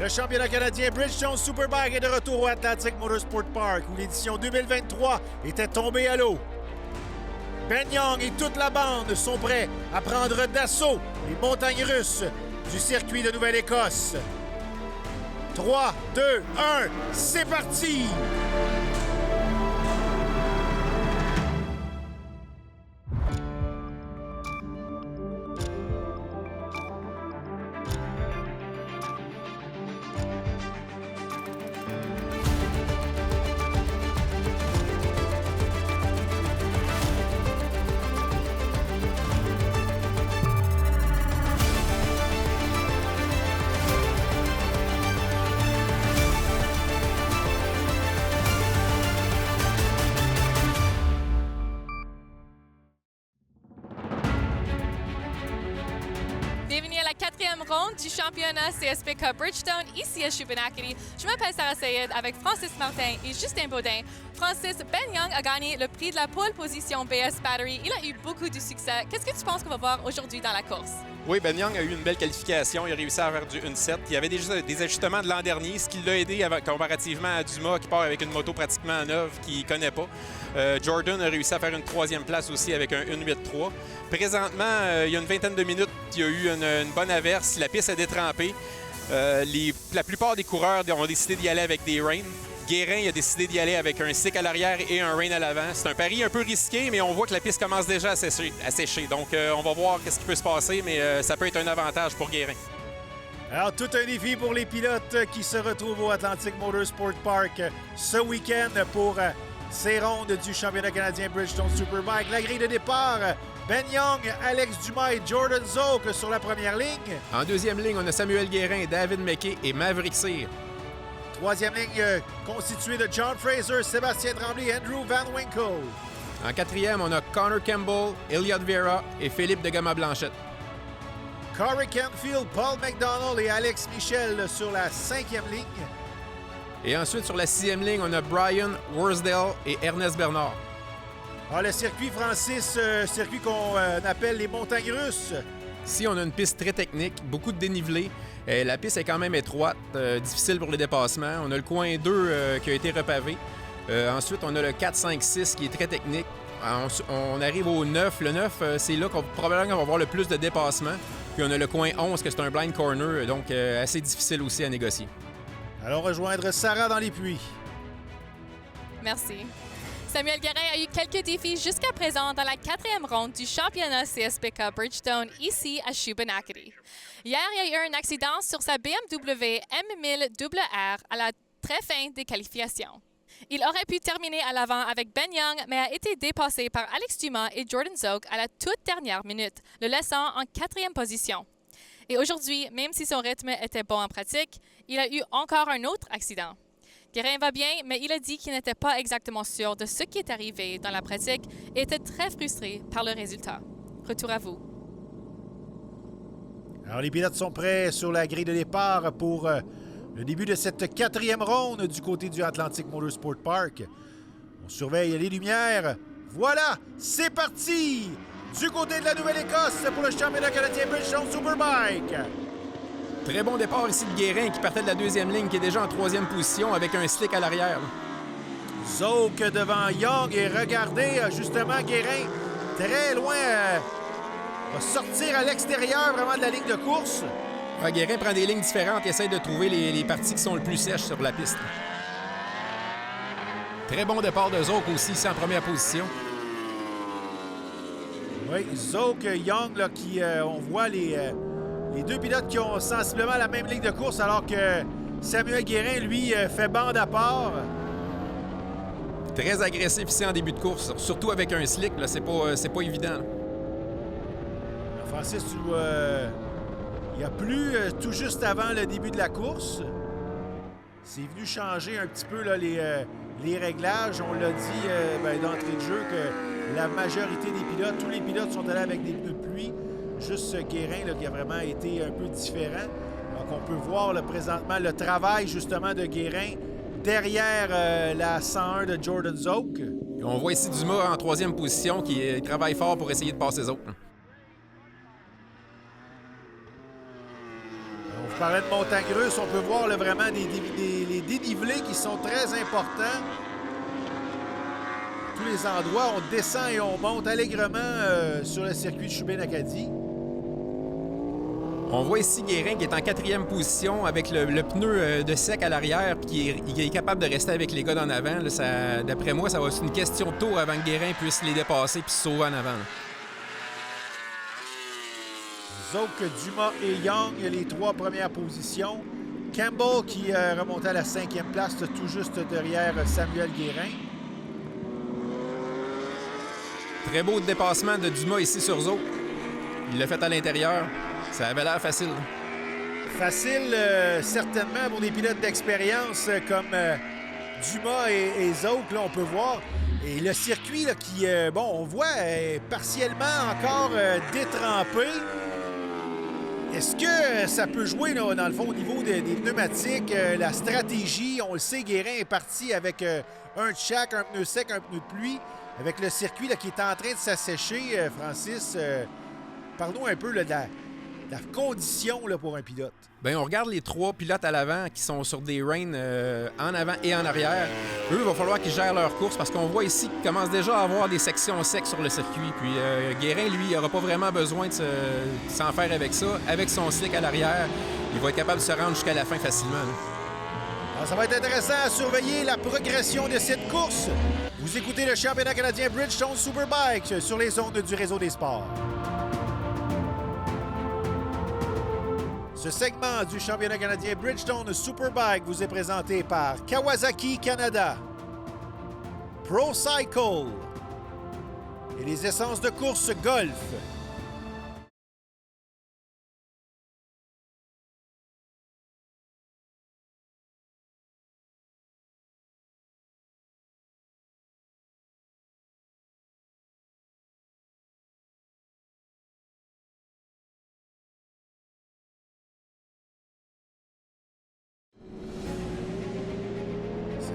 Le championnat canadien Bridgestone Superbike est de retour au Atlantic Motorsport Park où l'édition 2023 était tombée à l'eau. Ben Young et toute la bande sont prêts à prendre d'assaut les montagnes russes du circuit de Nouvelle-Écosse. 3, 2, 1, c'est parti! Bienvenue à la 4e ronde du championnat CSP Cup Bridgestone ici à Shubenacadie. Je m'appelle Sarah Sayed avec Francis Martin et Justin Baudin. Francis, Ben Young a gagné le prix de la pole position BS Battery. Il a eu beaucoup de succès. Qu'est-ce que tu penses qu'on va voir aujourd'hui dans la course? Oui, Ben Young a eu une belle qualification. Il a réussi à faire du 1-7. Il y avait déjà des ajustements de l'an dernier, ce qui l'a aidé comparativement à Dumas qui part avec une moto pratiquement neuve qu'il ne connaît pas. Jordan a réussi à faire une 3e place aussi avec un 1-8-3. Présentement, il y a une vingtaine de minutes, il y a eu une bonne averse. La piste a détrempé. La plupart des coureurs ont décidé d'y aller avec des reins. Guérin a décidé d'y aller avec un stick à l'arrière et un rein à l'avant. C'est un pari un peu risqué, mais on voit que la piste commence déjà à sécher. Donc, on va voir ce qui peut se passer, mais ça peut être un avantage pour Guérin. Alors, tout un défi pour les pilotes qui se retrouvent au Atlantic Motorsport Park ce week-end pour ces rondes du championnat canadien Bridgestone Superbike. La grille de départ, Ben Young, Alex Dumas et Jordan Zoke sur la première ligne. En deuxième ligne, on a Samuel Guérin, David McKay et Maverick Cyr. Troisième ligne constituée de John Fraser, Sébastien Tremblay et Andrew Van Winkle. En quatrième, on a Connor Campbell, Elliott Vera et Philippe de Gama-Blanchette. Corey Canfield, Paul McDonald et Alex Michel sur la cinquième ligne. Et ensuite, sur la sixième ligne, on a Brian Worsdale et Ernest Bernard. Alors, le circuit, Francis, circuit qu'on appelle les montagnes russes. Ici, on a une piste très technique, beaucoup de dénivelé. La piste est quand même étroite, difficile pour les dépassements. On a le coin 2 qui a été repavé. Ensuite, on a le 4, 5, 6 qui est très technique. On arrive au 9. Le 9, c'est là qu'on probablement va avoir le plus de dépassements. Puis on a le coin 11, que c'est un blind corner, donc assez difficile aussi à négocier. Allons rejoindre Sarah dans les puits. Merci. Samuel Guérin a eu quelques défis jusqu'à présent dans la 4e ronde du championnat CSP Cup Bridgestone ici à Shubenacadie. Hier, il y a eu un accident sur sa BMW M1000RR à la très fin des qualifications. Il aurait pu terminer à l'avant avec Ben Young, mais a été dépassé par Alex Dumas et Jordan Zoke à la toute dernière minute, le laissant en 4e position. Et aujourd'hui, même si son rythme était bon en pratique, il a eu encore un autre accident. Guérin va bien, mais il a dit qu'il n'était pas exactement sûr de ce qui est arrivé dans la pratique et était très frustré par le résultat. Retour à vous. Alors, les pilotes sont prêts sur la grille de départ pour le début de cette 4e ronde du côté du Atlantic Motorsport Park. On surveille les lumières. Voilà, c'est parti! Du côté de la Nouvelle-Écosse pour le championnat canadien Bridgestone Superbike. Très bon départ ici de Guérin qui partait de la deuxième ligne, qui est déjà en 3e position avec un slick à l'arrière. Zoke devant Young et regardez justement Guérin très loin, va sortir à l'extérieur vraiment de la ligne de course. Ouais, Guérin prend des lignes différentes et essaie de trouver les parties qui sont le plus sèches sur la piste. Très bon départ de Zoke aussi ici en première position. Oui, Zoke, Young, là, qui on voit les deux pilotes qui ont sensiblement la même ligne de course alors que Samuel Guérin, lui, fait bande à part. Très agressif ici en début de course, surtout avec un slick, là, c'est pas évident. Là. Francis, il y a plu tout juste avant le début de la course. C'est venu changer un petit peu là, les réglages. On l'a dit d'entrée de jeu que la majorité des pilotes, tous les pilotes sont allés avec des pneus de pluie. Juste Guérin là, qui a vraiment été un peu différent. Donc on peut voir là, présentement le travail justement de Guérin derrière la 101 de Jordan Zoke. Et on voit ici Dumas en 3e position qui travaille fort pour essayer de passer les autres. Je parlais de montagne russe, on peut voir là, vraiment les dénivelés qui sont très importants. Tous les endroits, on descend et on monte allègrement sur le circuit de Chubin-Acadie. On voit ici Guérin qui est en 4e position avec le pneu de sec à l'arrière puis qui est capable de rester avec les gars d'en avant. D'après moi, ça va être une question de tour avant que Guérin puisse les dépasser puis se sauver en avant. Là. Zouk, Dumas et Young, les 3 premières positions. Campbell qui remontait à la 5e place, tout juste derrière Samuel Guérin. Très beau dépassement de Dumas ici sur Zouk. Il l'a fait à l'intérieur. Ça avait l'air facile. Facile, certainement, pour des pilotes d'expérience comme Dumas et Zouk, là, on peut voir. Et le circuit là, qui, on voit, est partiellement encore détrempé. Est-ce que ça peut jouer, là, dans le fond, au niveau des pneumatiques, la stratégie? On le sait, Guérin est parti avec un de chaque, un pneu sec, un pneu de pluie. Avec le circuit là, qui est en train de s'assécher, Francis, parle-nous un peu là, de la condition là, pour un pilote. Bien, on regarde les 3 pilotes à l'avant qui sont sur des reins en avant et en arrière. Eux, il va falloir qu'ils gèrent leur course parce qu'on voit ici qu'ils commencent déjà à avoir des sections secs sur le circuit. Puis Guérin, lui, il n'aura pas vraiment besoin de s'en faire avec ça. Avec son slick à l'arrière, il va être capable de se rendre jusqu'à la fin facilement. Alors, ça va être intéressant à surveiller la progression de cette course. Vous écoutez le championnat canadien Bridgestone Superbike sur les ondes du Réseau des sports. Ce segment du championnat canadien Bridgestone Superbike vous est présenté par Kawasaki Canada, ProCycle et les essences de course Golf.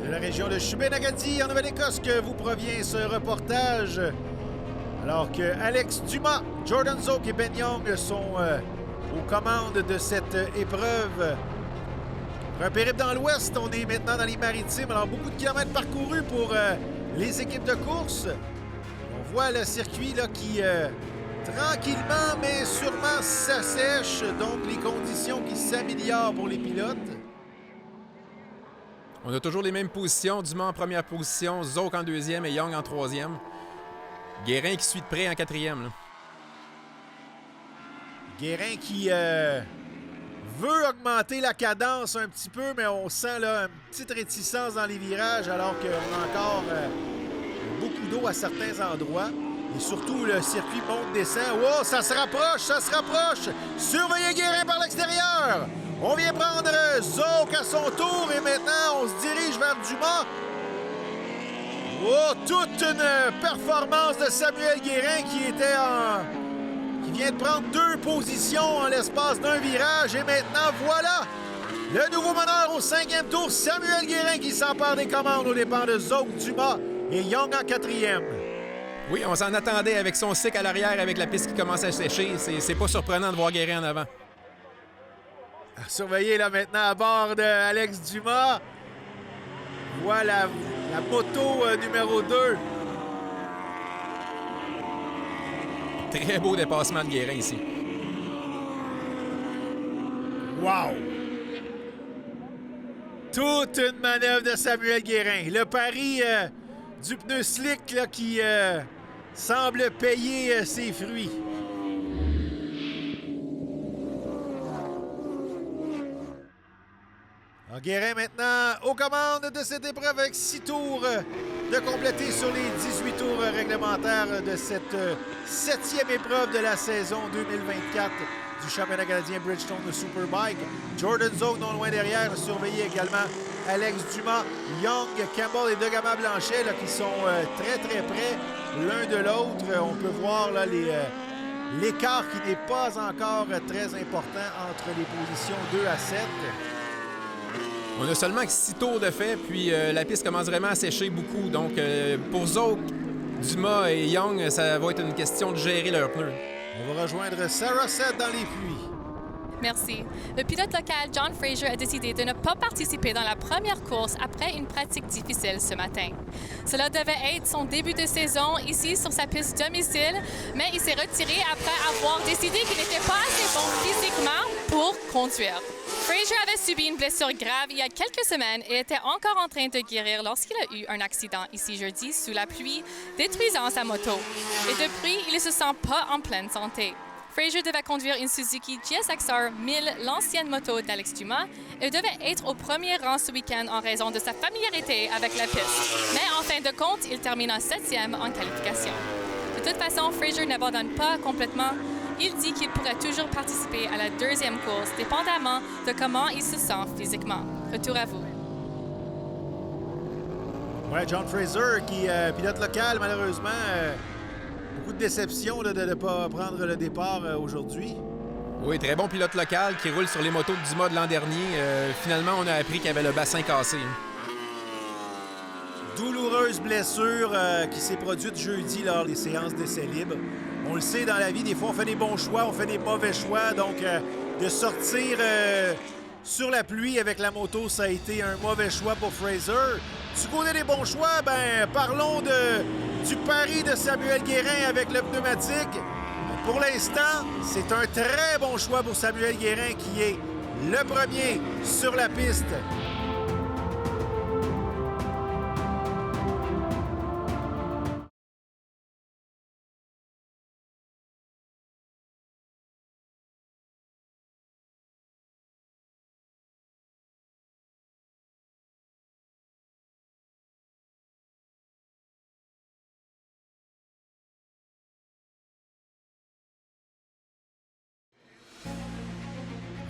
De la région de Chubin-Acadie, en Nouvelle-Écosse, que vous provient ce reportage. Alors que Alex Dumas, Jordan Zouk et Ben Young sont aux commandes de cette épreuve. Pour un périple dans l'Ouest, on est maintenant dans les Maritimes. Alors, beaucoup de kilomètres parcourus pour les équipes de course. On voit le circuit là, qui, tranquillement, mais sûrement, s'assèche. Donc, les conditions qui s'améliorent pour les pilotes. On a toujours les mêmes positions. Dumas en première position, Zouk en 2e et Young en 3e. Guérin qui suit de près en 4e. Là. Guérin qui veut augmenter la cadence un petit peu, mais on sent là, une petite réticence dans les virages alors qu'on a encore beaucoup d'eau à certains endroits. Et surtout, le circuit monte-descend. Oh, ça se rapproche, ça se rapproche! Surveillez Guérin par l'extérieur! On vient prendre Zouk à son tour et maintenant, on se dirige vers Dumas. Oh, toute une performance de Samuel Guérin qui vient de prendre 2 positions en l'espace d'un virage. Et maintenant, voilà le nouveau meneur au 5e tour, Samuel Guérin qui s'empare des commandes aux dépens de Zouk, Dumas et Young en 4e. Oui, on s'en attendait avec son cycle à l'arrière, avec la piste qui commence à sécher. C'est pas surprenant de voir Guérin en avant. Surveillez là maintenant à bord de Alex Dumas. Voilà la moto numéro 2. Très beau dépassement de Guérin ici. Wow! Toute une manœuvre de Samuel Guérin. Le pari du pneu slick là, qui semble payer ses fruits. Alors, Guérin maintenant aux commandes de cette épreuve avec 6 tours de compléter sur les 18 tours réglementaires de cette 7e épreuve de la saison 2024 du championnat canadien Bridgestone Superbike. Jordan Zouk non loin derrière, surveillé également Alex Dumas, Young, Campbell et Degama Blanchet là, qui sont très très près l'un de l'autre. On peut voir là l'écart qui n'est pas encore très important entre les positions 2 à 7. On a seulement 6 tours de fait, puis la piste commence vraiment à sécher beaucoup. Donc, pour Zouk, Dumas et Young, ça va être une question de gérer leurs pneus. On va rejoindre Sarah Seth dans les pluies. Merci. Le pilote local John Fraser a décidé de ne pas participer dans la première course après une pratique difficile ce matin. Cela devait être son début de saison ici sur sa piste domicile, mais il s'est retiré après avoir décidé qu'il n'était pas assez bon physiquement pour conduire. Fraser avait subi une blessure grave il y a quelques semaines et était encore en train de guérir lorsqu'il a eu un accident ici jeudi sous la pluie, détruisant sa moto. Et depuis, il ne se sent pas en pleine santé. Fraser devait conduire une Suzuki GSX-R 1000, l'ancienne moto d'Alex Dumas, et devait être au premier rang ce week-end en raison de sa familiarité avec la piste. Mais en fin de compte, il termine en 7e en qualification. De toute façon, Fraser n'abandonne pas complètement. Il dit qu'il pourrait toujours participer à la deuxième course, dépendamment de comment il se sent physiquement. Retour à vous. Ouais, John Fraser, qui pilote local, malheureusement, beaucoup de déception là, de ne pas prendre le départ aujourd'hui. Oui, très bon pilote local qui roule sur les motos de Dumas de l'an dernier. Finalement, on a appris qu'il avait le bassin cassé. Douloureuse blessure qui s'est produite jeudi lors des séances d'essais libres. On le sait, dans la vie, des fois, on fait des bons choix, on fait des mauvais choix. Donc, de sortir sur la pluie avec la moto, ça a été un mauvais choix pour Fraser. Du côté des bons choix, ben parlons du pari de Samuel Guérin avec le pneumatique. Pour l'instant, c'est un très bon choix pour Samuel Guérin qui est le premier sur la piste.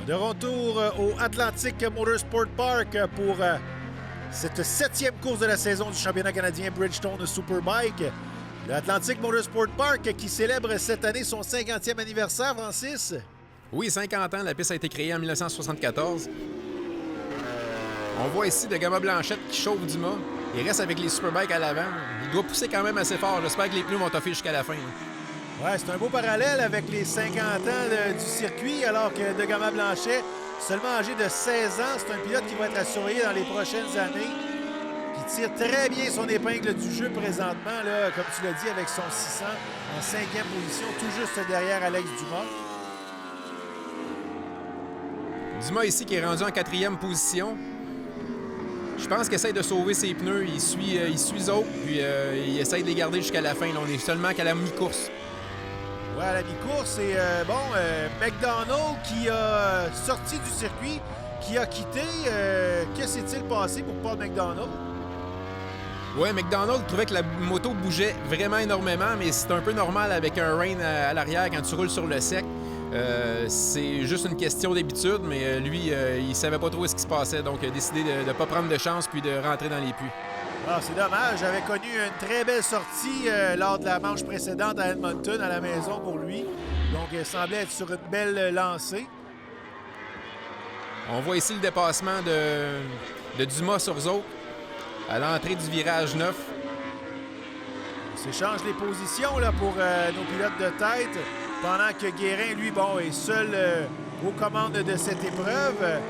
De retour au Atlantic Motorsport Park pour cette 7e course de la saison du championnat canadien Bridgestone Superbike. Le Atlantic Motorsport Park qui célèbre cette année son 50e anniversaire, Francis. Oui, 50 ans, la piste a été créée en 1974. On voit ici de Gamma Blanchette qui chauffe Dumas. Il reste avec les Superbikes à l'avant. Il doit pousser quand même assez fort. J'espère que les pneus vont toffer jusqu'à la fin. Ouais, c'est un beau parallèle avec les 50 ans du circuit, alors que De Gama Blanchet, seulement âgé de 16 ans, c'est un pilote qui va être à surveiller dans les prochaines années, qui tire très bien son épingle du jeu présentement, là, comme tu l'as dit, avec son 600 en 5e position, tout juste derrière Alex Dumas. Dumas ici qui est rendu en 4e position. Je pense qu'il essaie de sauver ses pneus. Il suit Zoe, puis il essaie de les garder jusqu'à la fin. Là, on est seulement qu'à la mi-course. Ouais, à la mi-course, et McDonald qui a sorti du circuit, qui a quitté. Que s'est-il passé pour Paul McDonald? Ouais, McDonald trouvait que la moto bougeait vraiment énormément, mais c'est un peu normal avec un rain à l'arrière quand tu roules sur le sec. C'est juste une question d'habitude, mais lui, il savait pas trop ce qui se passait, donc il a décidé de ne pas prendre de chance puis de rentrer dans les puits. Ah, c'est dommage. J'avais connu une très belle sortie lors de la manche précédente à Edmonton, à la maison pour lui. Donc, il semblait être sur une belle lancée. On voit ici le dépassement de Dumas sur Zoe à l'entrée du virage 9. On s'échange les positions là, pour nos pilotes de tête, pendant que Guérin, lui, est seul aux commandes de cette épreuve.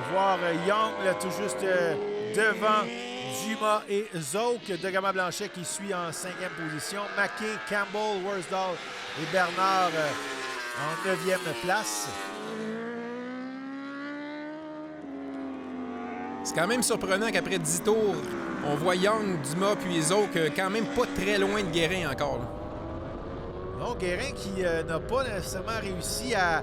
On va voir Young là, tout juste devant Dumas et Zouk. De Gama Blanchet qui suit en 5e position. Mackay, Campbell, Worsdal et Bernard en 9e place. C'est quand même surprenant qu'après 10 tours, on voit Young, Dumas puis Zouk quand même pas très loin de Guérin encore. Là. Non, Guérin qui n'a pas nécessairement réussi à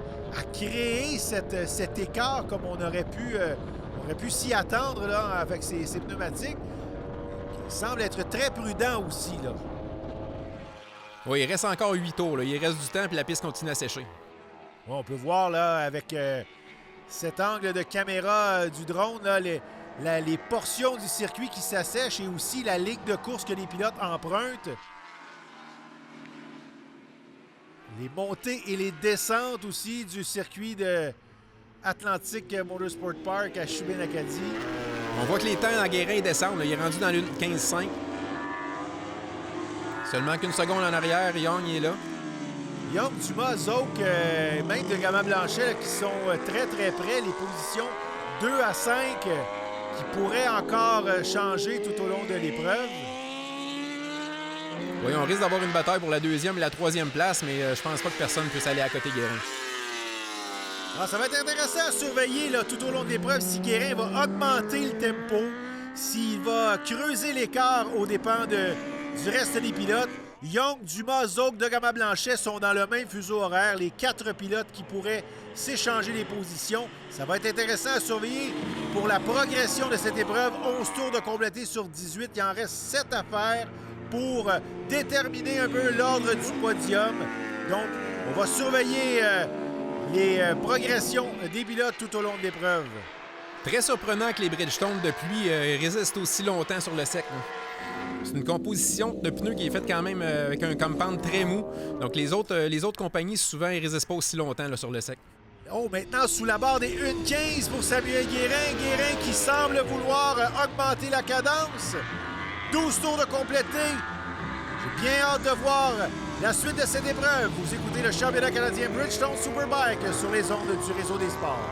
créer cet écart comme on aurait pu s'y attendre là, avec ses pneumatiques. Il semble être très prudent aussi. Là. Oui, il reste encore 8 tours. Là. Il reste du temps puis la piste continue à sécher. Bon, on peut voir là, avec cet angle de caméra du drone, là, les portions du circuit qui s'assèchent et aussi la ligne de course que les pilotes empruntent. Les montées et les descentes aussi du circuit de Atlantic Motorsport Park à Shubin-Acadie. On voit que les temps en Guérin descendent. Là. Il est rendu dans le 15-5. Seulement qu'une seconde en arrière, Young est là. Young, Dumas, Zouk, même de Gama-Blanchet là, qui sont très très près. Les positions 2 à 5 qui pourraient encore changer tout au long de l'épreuve. Oui, on risque d'avoir une bataille pour la 2e et la 3e place, mais je pense pas que personne puisse aller à côté Guérin. Alors, ça va être intéressant à surveiller là, tout au long de l'épreuve si Guérin va augmenter le tempo, s'il va creuser l'écart aux dépens du reste des pilotes. Young, Dumas, Zouk, de Gama-Blanchet sont dans le même fuseau horaire. Les 4 pilotes qui pourraient s'échanger les positions. Ça va être intéressant à surveiller pour la progression de cette épreuve. 11 tours de compléter sur 18. Il en reste 7 à faire pour déterminer un peu l'ordre du podium. Donc, on va surveiller les progressions des pilotes tout au long de l'épreuve. Très surprenant que les Bridgestone de pluie résistent aussi longtemps sur le sec. C'est une composition de pneus qui est faite quand même avec un compound très mou. Donc les autres compagnies, souvent, ils résistent pas aussi longtemps là, sur le sec. Oh, maintenant, sous la barre des 1,15 pour Samuel Guérin. Guérin qui semble vouloir augmenter la cadence. 12 tours de compléter. J'ai bien hâte de voir la suite de cette épreuve. Vous écoutez le championnat canadien Bridgestone Superbike sur les ondes du Réseau des sports.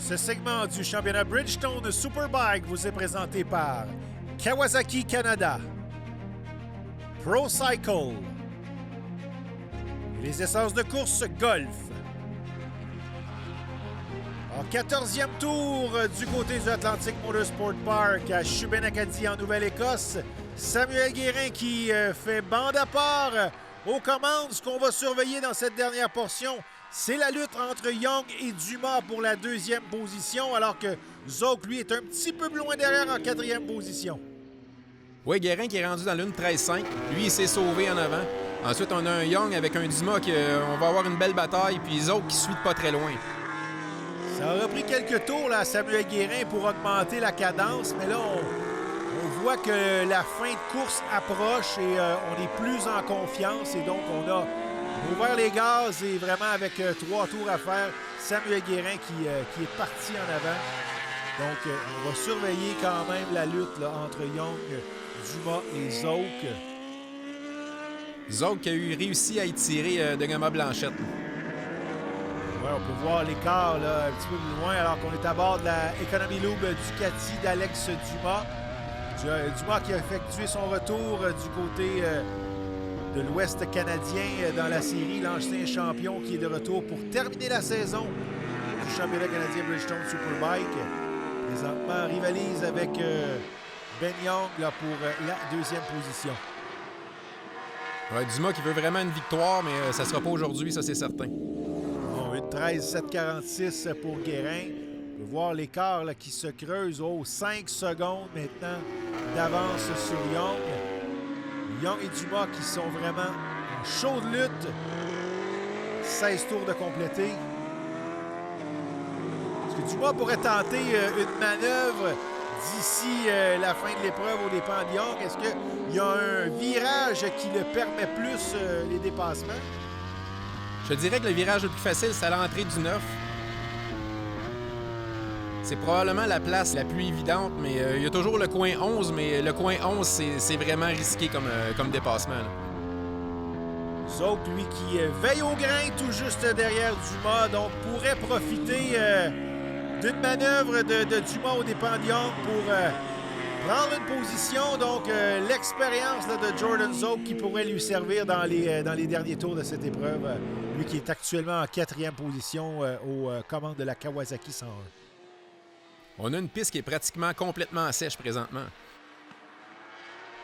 Ce segment du championnat Bridgestone Superbike vous est présenté par Kawasaki Canada, ProCycle, les essences de course Golf. En 14e tour du côté du Atlantic Motorsport Park à Shubenacadie en Nouvelle-Écosse, Samuel Guérin qui fait bande à part aux commandes. Ce qu'on va surveiller dans cette dernière portion, c'est la lutte entre Young et Dumas pour la 2e position, alors que Zouk, lui, est un petit peu plus loin derrière en 4e position. Oui, Guérin qui est rendu dans l'une 13-5. Lui, il s'est sauvé en avant. Ensuite, on a un Young avec un Dumas qui on va avoir une belle bataille, puis Zouk qui suit pas très loin. Ça aura pris quelques tours là, à Samuel Guérin pour augmenter la cadence, mais là, on voit que la fin de course approche et on est plus en confiance, et donc on a ouvert les gaz et vraiment avec 3 tours à faire, Samuel Guérin qui est parti en avant. Donc, on va surveiller quand même la lutte là, entre Young, Dumas et Zouk. Zouk qui a réussi à étirer de Gama-Blanchette. Ouais, on peut voir l'écart là, un petit peu plus loin alors qu'on est à bord de la Economy Loop Ducati d'Alex Dumas. Dumas qui a effectué son retour du côté de l'Ouest canadien dans la série. L'ancien champion qui est de retour pour terminer la saison du championnat canadien Bridgestone Superbike. Présentement, rivalise avec Ben Young là, pour la 2e position. Ouais, Dumas qui veut vraiment une victoire, mais ça ne sera pas aujourd'hui, ça c'est certain. Bon, 1:13,746 pour Guérin. On peut voir l'écart là, qui se creuse. 5 secondes maintenant d'avance sur Young. Young et Dumas qui sont vraiment en chaude lutte. 16 tours de compléter. Est-ce que Dumas pourrait tenter une manœuvre d'ici la fin de l'épreuve au dépens de Young? Est-ce qu'il y a un virage qui le permet plus les dépassements? Je dirais que le virage le plus facile, c'est à l'entrée du 9. C'est probablement la place la plus évidente, mais il y a toujours le coin 11, mais le coin 11, c'est vraiment risqué comme dépassement. Zouk, lui, qui veille au grain tout juste derrière Dumas, donc pourrait profiter d'une manœuvre de Dumas au dépens de Young pour prendre une position. Donc, l'expérience de Jordan Zouk qui pourrait lui servir dans les derniers tours de cette épreuve. Lui qui est actuellement en 4e position aux commandes de la Kawasaki 101. On a une piste qui est pratiquement complètement sèche présentement.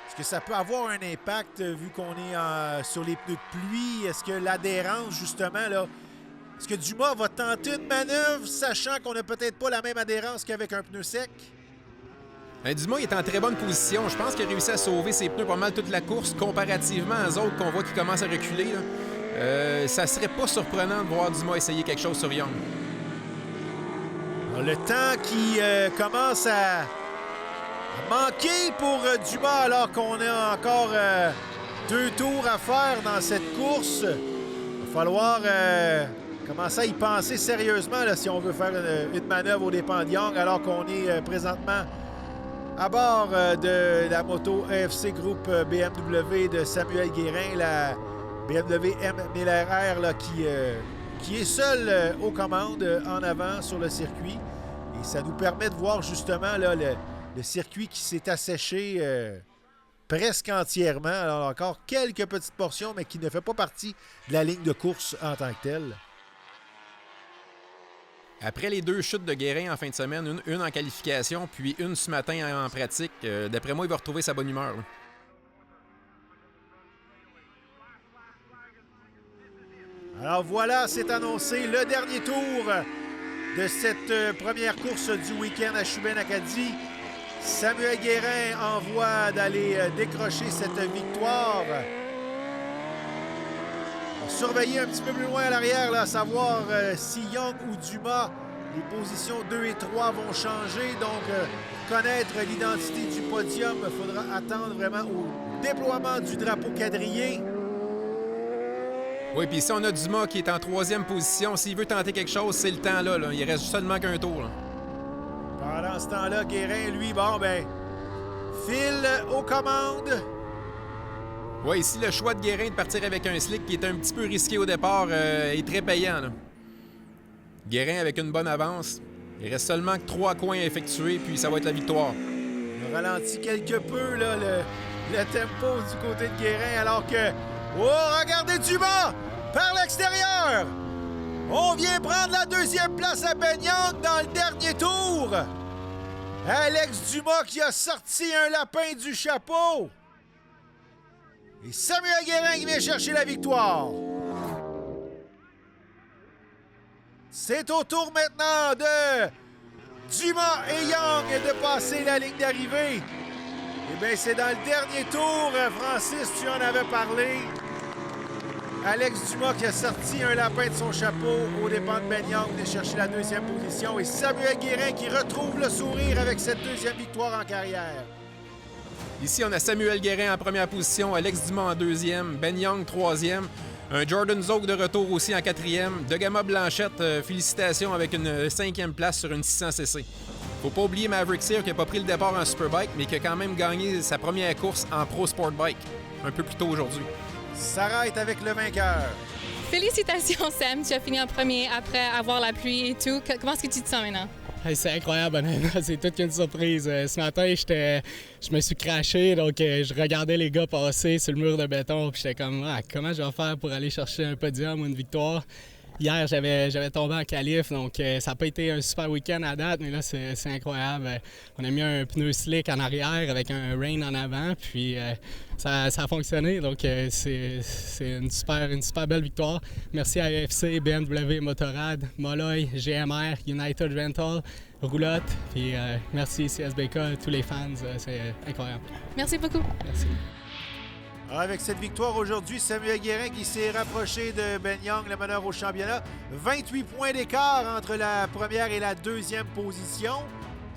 Est-ce que ça peut avoir un impact vu qu'on est sur les pneus de pluie? Est-ce que l'adhérence, justement, là, est-ce que Dumas va tenter une manœuvre sachant qu'on n'a peut-être pas la même adhérence qu'avec un pneu sec? Dumas est en très bonne position. Je pense qu'il a réussi à sauver ses pneus pas mal toute la course comparativement aux autres qu'on voit qui commencent à reculer. Ça serait pas surprenant de voir Dumas essayer quelque chose sur Young. Le temps qui commence à manquer pour Dumas alors qu'on a encore 2 tours à faire dans cette course. Il va falloir commencer à y penser sérieusement là, si on veut faire une manœuvre aux dépens de Young alors qu'on est présentement à bord de la moto EFC Groupe BMW de Samuel Guérin, la BMW M1000RR là, qui est seul aux commandes en avant sur le circuit. Et ça nous permet de voir justement là, le circuit qui s'est asséché presque entièrement. Alors encore quelques petites portions, mais qui ne fait pas partie de la ligne de course en tant que telle. Après les 2 chutes de Guérin en fin de semaine, une en qualification, puis une ce matin en pratique, d'après moi, il va retrouver sa bonne humeur. Là. Alors voilà, c'est annoncé le dernier tour de cette première course du week-end à Shubenacadie. Samuel Guérin envoie d'aller décrocher cette victoire. On va surveiller un petit peu plus loin à l'arrière, là, à savoir si Young ou Dumas, les positions 2 et 3 vont changer. Donc, connaître l'identité du podium, il faudra attendre vraiment au déploiement du drapeau quadrillé. Oui, puis si on a Dumas qui est en 3e position, s'il veut tenter quelque chose, c'est le temps là. Il reste seulement qu'un tour. Là. Pendant ce temps-là, Guérin, lui, file aux commandes. Oui, ici, le choix de Guérin de partir avec un slick qui est un petit peu risqué au départ est très payant. Là. Guérin avec une bonne avance. Il reste seulement que 3 coins à effectuer, puis ça va être la victoire. On ralentit quelque peu là, le tempo du côté de Guérin, alors que... Oh, regardez Dumas par l'extérieur! On vient prendre la 2e place à Ben Young dans le dernier tour. Alex Dumas qui a sorti un lapin du chapeau. Et Samuel Guérin qui vient chercher la victoire. C'est au tour maintenant de Dumas et Young de passer la ligne d'arrivée. Eh bien, c'est dans le dernier tour, Francis, tu en avais parlé. Alex Dumas qui a sorti un lapin de son chapeau aux dépens de Ben Young de chercher la 2e position. Et Samuel Guérin qui retrouve le sourire avec cette 2e victoire en carrière. Ici, on a Samuel Guérin en première position, Alex Dumas en 2e, Ben Young 3e, un Jordan Zog de retour aussi en 4e, Degama Blanchette, félicitations avec une 5e place sur une 600cc. Faut pas oublier Maverick Sear qui n'a pas pris le départ en Superbike, mais qui a quand même gagné sa première course en Pro Sport Bike un peu plus tôt aujourd'hui. S'arrête avec le vainqueur. Félicitations, Sam. Tu as fini en premier après avoir la pluie et tout. Comment est-ce que tu te sens maintenant? Hey, c'est incroyable, honnêtement. C'est toute une surprise. Ce matin, je me suis crashé, donc je regardais les gars passer sur le mur de béton, puis j'étais comme, comment je vais faire pour aller chercher un podium ou une victoire? Hier, j'avais tombé en qualif, donc ça n'a pas été un super week-end à date, mais là, c'est incroyable. On a mis un pneu slick en arrière avec un rain en avant, puis ça a fonctionné, donc c'est une super belle victoire. Merci à EFC, BMW, Motorrad, Molloy, GMR, United Rental, Roulotte, puis merci CSBK, tous les fans, c'est incroyable. Merci beaucoup. Merci. Avec cette victoire aujourd'hui, Samuel Guérin qui s'est rapproché de Ben Young, le meneur au championnat. 28 points d'écart entre la première et la 2e position.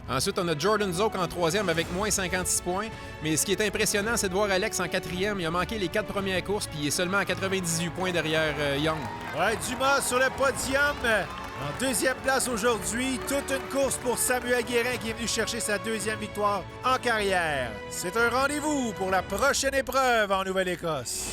Ensuite, on a Jordan Zoke en 3e avec moins 56 points. Mais ce qui est impressionnant, c'est de voir Alex en 4e. Il a manqué les 4 premières courses, puis il est seulement à 98 points derrière Young. Ouais, Dumas sur le podium. En 2e place aujourd'hui, toute une course pour Samuel Guérin qui est venu chercher sa 2e victoire en carrière. C'est un rendez-vous pour la prochaine épreuve en Nouvelle-Écosse.